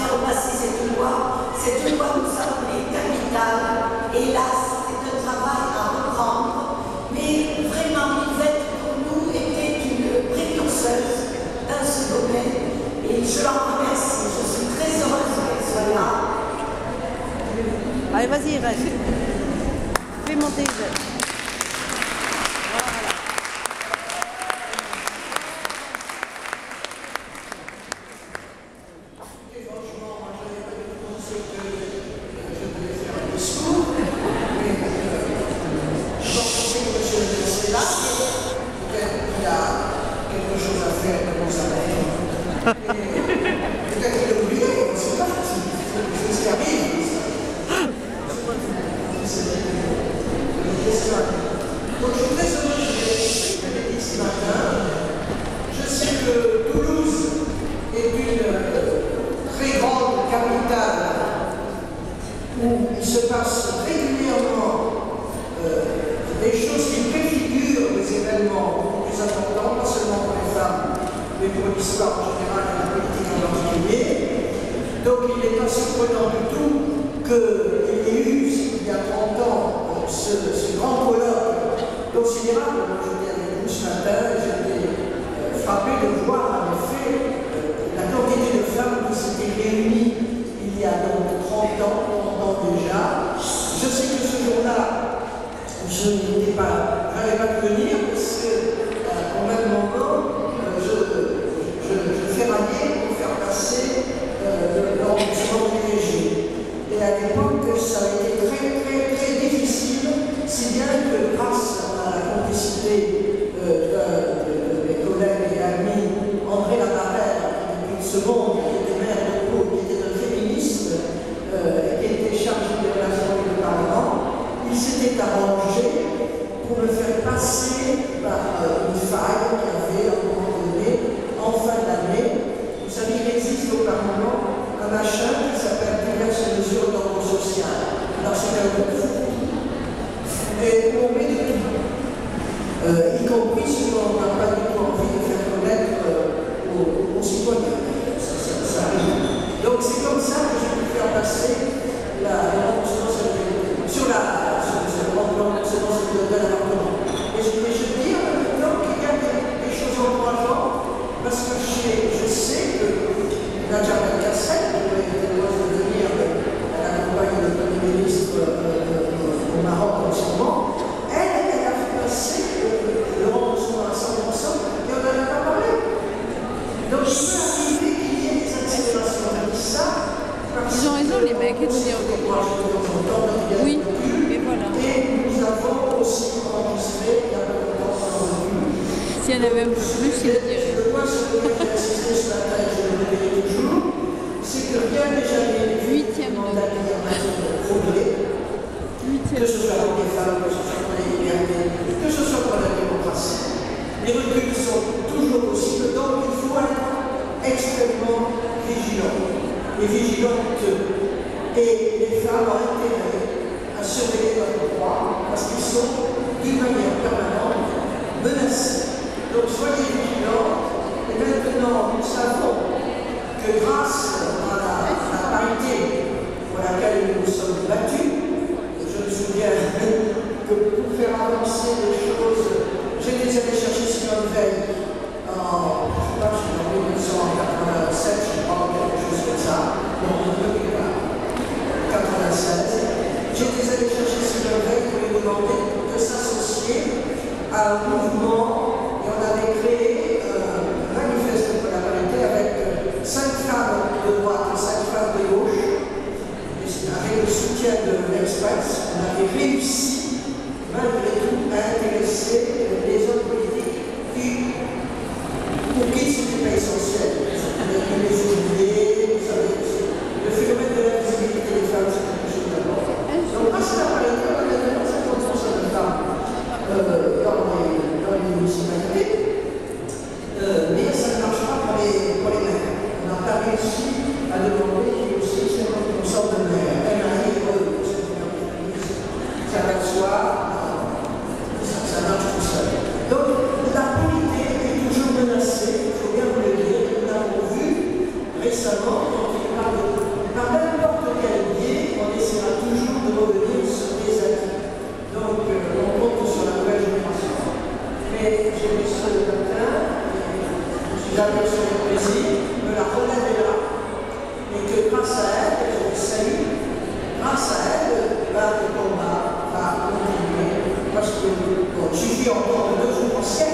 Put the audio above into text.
faire passer cette loi. Cette loi nous semblait capitale. Hélas, c'est un travail à reprendre, mais vraiment, Yvette, pour nous, était une précurseuse dans ce domaine. Et je l'en remercie. Je suis très heureuse qu'elle soit là. Allez, vas-y, reste. Fais monter Yvette. récemment, quand il parle de j'avais ce plaisir, me la relève là. Et que grâce à elle, je le salue, grâce à elle, le combat va continuer. Parce que bon, il suffit encore de 2 jours anciens.